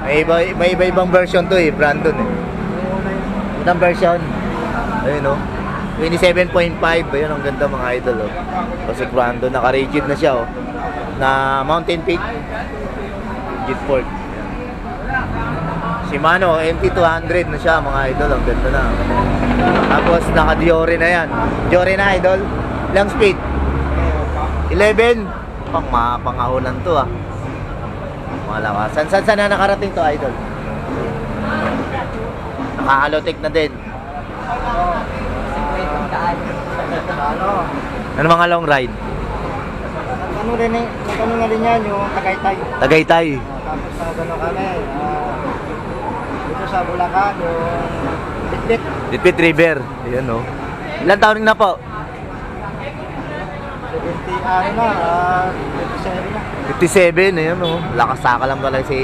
May iba-ibang version to eh, Brandon eh. Itang version. Ayun oh. 27.5. Ayun, ang ganda mga idol oh. Kasi Brandon, naka-rigid na siya oh. Na Mountain Peak. Rigid fork. Shimano, MT200 na siya mga idol. Ang ganda na. Tapos naka-Diore na yan. Diore na idol. Ilang speed? 11. Pangahunan to ah. Malakas. Saan na nakarating to idol? Naka-Halotech na din. Ano mga long ride? Ano na rin yan, yung Tagaytay. Tagaytay. Tapos sa gano'n kami, dito sa Bulacan, yung Litbit. Litbit River. Ayan oh. Ilan taon na po? 70, ano na, 57 na. 57. Ayan oh. Lakas saka lang pala si